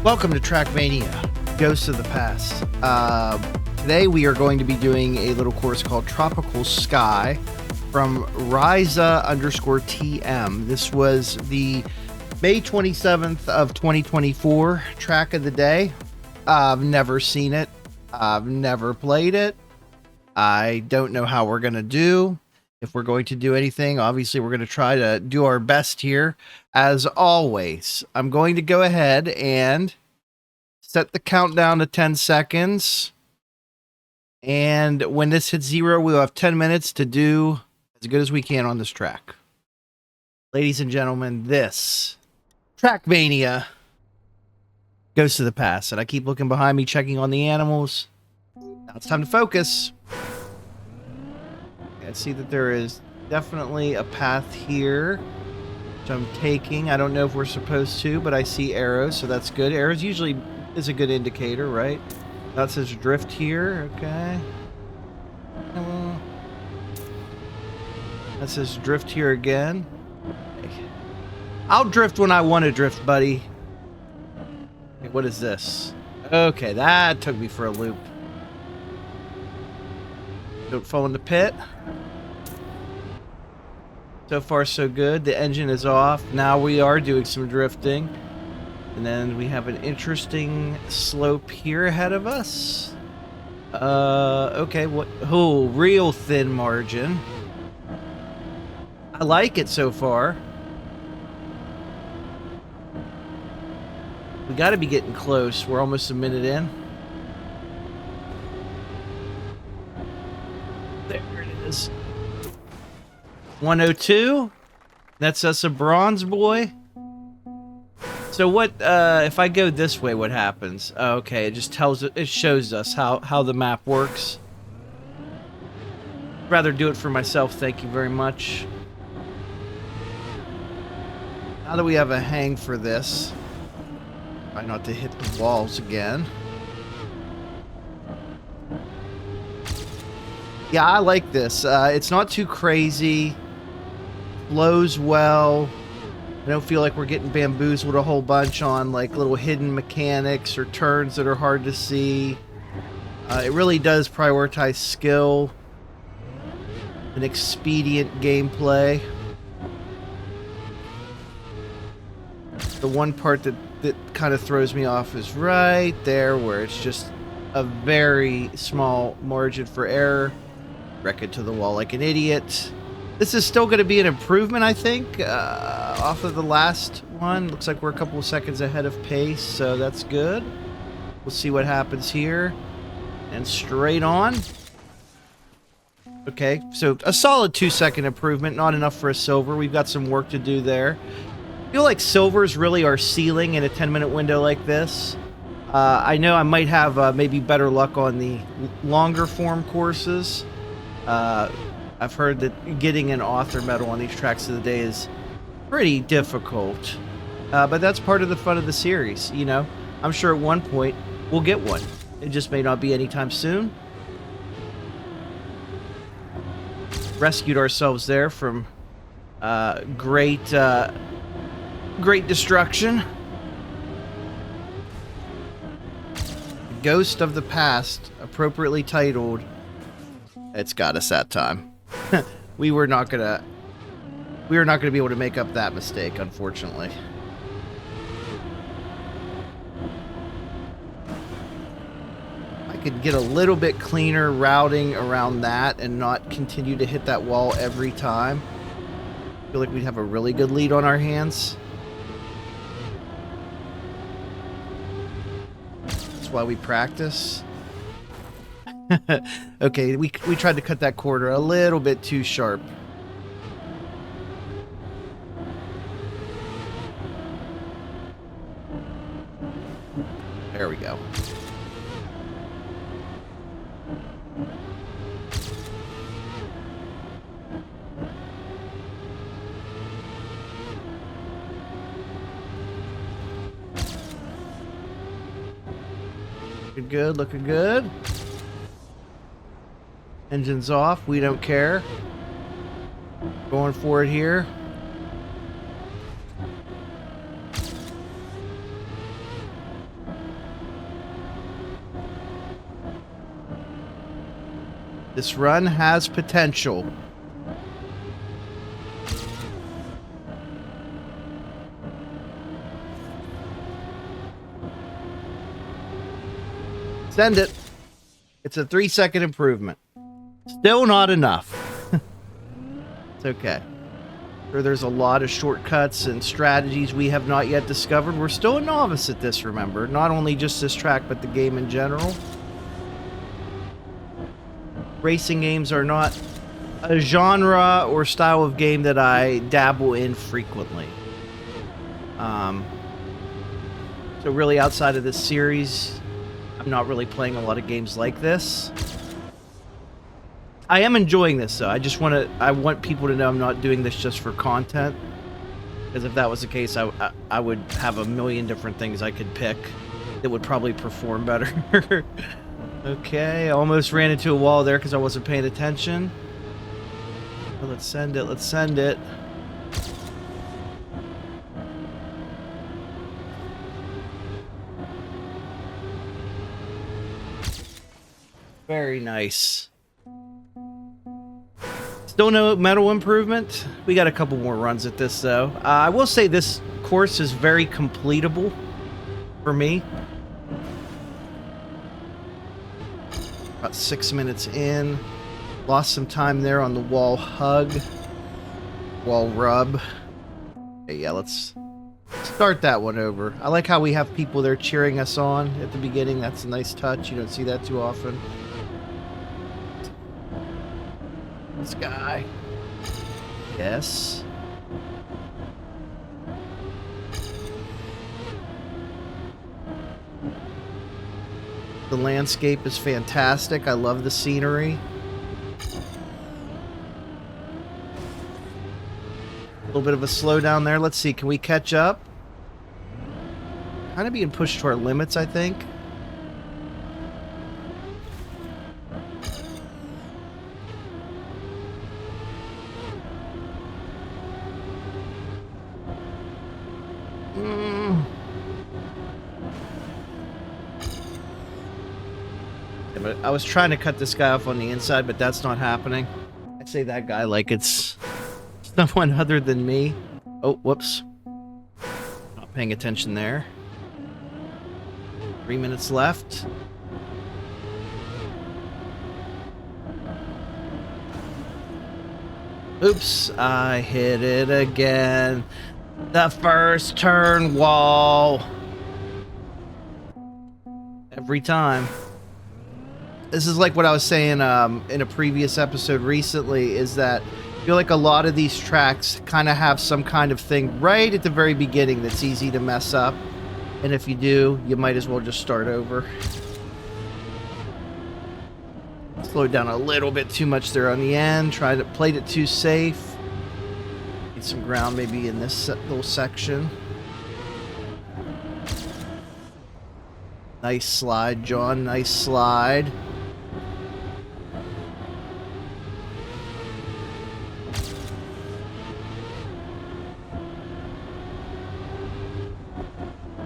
Welcome to Trackmania, Ghosts of the Past. Today we are going to be doing a little course called Tropical Sky from Reiza _TM. This was the May 27th of 2024 track of the day. I've never seen it. I've never played it. I don't know how we're going to do. If we're going to do anything, obviously we're going to try to do our best here. As always, I'm going to go ahead and set the countdown to 10 seconds. And when this hits 0, we'll have 10 minutes to do as good as we can on this track. Ladies and gentlemen, this Trackmania goes to the past. And I keep looking behind me, checking on the animals. Now it's time to focus. I see that there is definitely a path here, which I'm taking. I don't know if we're supposed to, but I see arrows, so that's good. Arrows usually is a good indicator, right? That says drift here, okay. That says drift here again. I'll drift when I want to drift, buddy. Okay, what is this? Okay, that took me for a loop. Don't fall in the pit. So far, so good. The engine is off. Now we are doing some drifting. And then we have an interesting slope here ahead of us. Okay, what? Oh, real thin margin. I like it so far. We got to be getting close. We're almost a minute in. There it is. 102. That's us a bronze boy. So what if I go this way, what happens? Okay, it just tells it shows us how the map works. I'd rather do it for myself, thank you very much. Now that we have a hang for this, try not to hit the walls again. Yeah, I like this. It's not too crazy. Flows well. I don't feel like we're getting bamboozled a whole bunch on like little hidden mechanics or turns that are hard to see. It really does prioritize skill and expedient gameplay. The one part that kind of throws me off is right there where it's just a very small margin for error. Wreck it to the wall like an idiot. This is still going to be an improvement, I think, off of the last one. Looks like we're a couple of seconds ahead of pace, so that's good. We'll see what happens here. And straight on. Okay, so a solid 2-second improvement, not enough for a silver. We've got some work to do there. I feel like silver is really our ceiling in a 10-minute window like this. I know I might have maybe better luck on the longer form courses. I've heard that getting an author medal on these tracks of the day is pretty difficult. But that's part of the fun of the series, you know. I'm sure at one point we'll get one. It just may not be anytime soon. Rescued ourselves there from great destruction. Ghost of the Past, appropriately titled. It's got us that time. We were not gonna be able to make up that mistake, unfortunately. I could get a little bit cleaner routing around that and not continue to hit that wall every time. I feel like we'd have a really good lead on our hands. That's why we practice. Okay, we tried to cut that corner a little bit too sharp. There we go. Looking good, looking good. Engine's off, we don't care. Going for it here. This run has potential. Send it. It's a 3-second improvement. Still not enough. It's okay. Sure, there's a lot of shortcuts and strategies we have not yet discovered. We're still a novice at this, remember. Not only just this track, but the game in general. Racing games are not a genre or style of game that I dabble in frequently. So really outside of this series, I'm not really playing a lot of games like this. I am enjoying this though. I want people to know I'm not doing this just for content. Because if that was the case, I would have a million different things I could pick that would probably perform better. Okay, almost ran into a wall there because I wasn't paying attention. Well, let's send it, let's send it. Very nice. Still no medal improvement. We got a couple more runs at this though. I will say this course is very completable for me. About 6 minutes in. Lost some time there on the wall hug. Wall rub. Okay, yeah, let's start that one over. I like how we have people there cheering us on at the beginning. That's a nice touch. You don't see that too often. This guy. Yes. The landscape is fantastic. I love the scenery. A little bit of a slowdown there. Let's see. Can we catch up? Kind of being pushed to our limits, I think. I was trying to cut this guy off on the inside, but that's not happening. I say that guy like it's someone other than me. Oh, whoops. Not paying attention there. 3 minutes left. Oops, I hit it again. The first turn wall. Every time. This is like what I was saying in a previous episode recently, is that I feel like a lot of these tracks kind of have some kind of thing right at the very beginning that's easy to mess up. And if you do, you might as well just start over. Slowed down a little bit too much there on the end. Played it too safe. Need some ground maybe in this little section. Nice slide, John. Nice slide.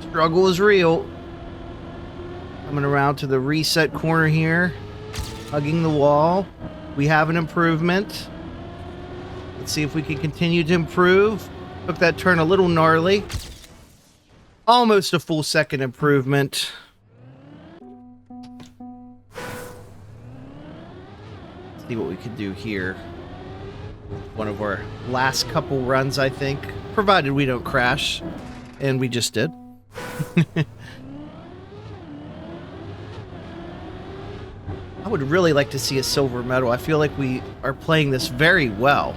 Struggle is real. Coming around to the reset corner here. Hugging the wall. We have an improvement. Let's see if we can continue to improve. Took that turn a little gnarly. Almost a full second improvement. Let's see what we can do here. One of our last couple runs, I think. Provided we don't crash. And we just did. I would really like to see a silver medal. I feel like we are playing this very well.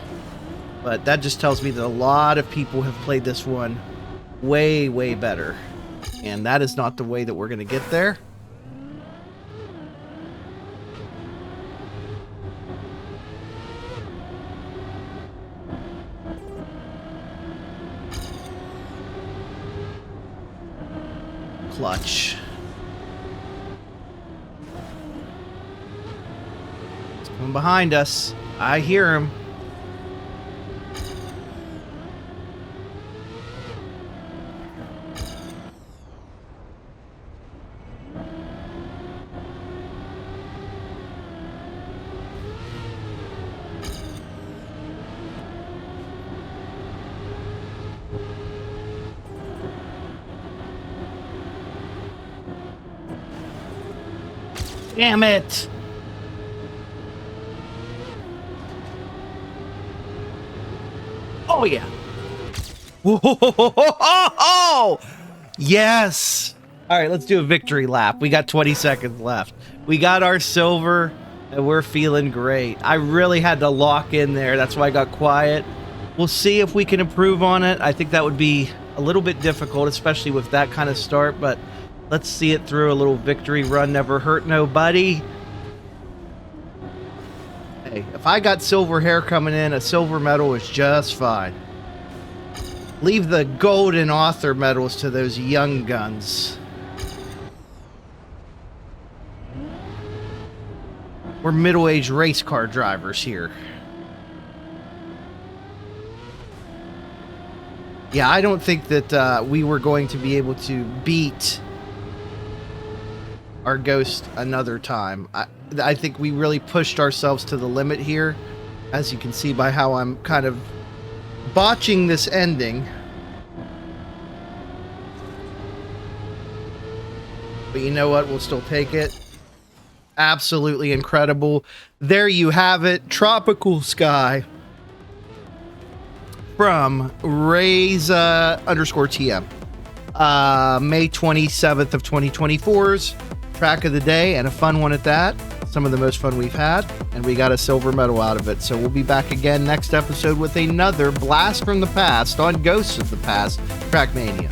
But that just tells me that a lot of people have played this one way, way better. And that is not the way that we're going to get there. Clutch. He's coming behind us. I hear him. Damn it! Oh, yeah. Whoa! Yes! All right, let's do a victory lap. We got 20 seconds left. We got our silver, and we're feeling great. I really had to lock in there. That's why I got quiet. We'll see if we can improve on it. I think that would be a little bit difficult, especially with that kind of start, but let's see it through. A little victory run never hurt nobody. Hey, if I got silver hair coming in, a silver medal is just fine. Leave the golden author medals to those young guns. We're middle-aged race car drivers here. Yeah, I don't think that we were going to be able to beat our ghost another time. I think we really pushed ourselves to the limit here, as you can see by how I'm kind of botching this ending. But you know what? We'll still take it. Absolutely incredible. There you have it. Tropical Sky from Reiza _TM. May 27th of 2024's track of the day, and a fun one at that. Some of the most fun we've had, and we got a silver medal out of it. So we'll be back again next episode with another blast from the past on Ghosts of the Past Trackmania.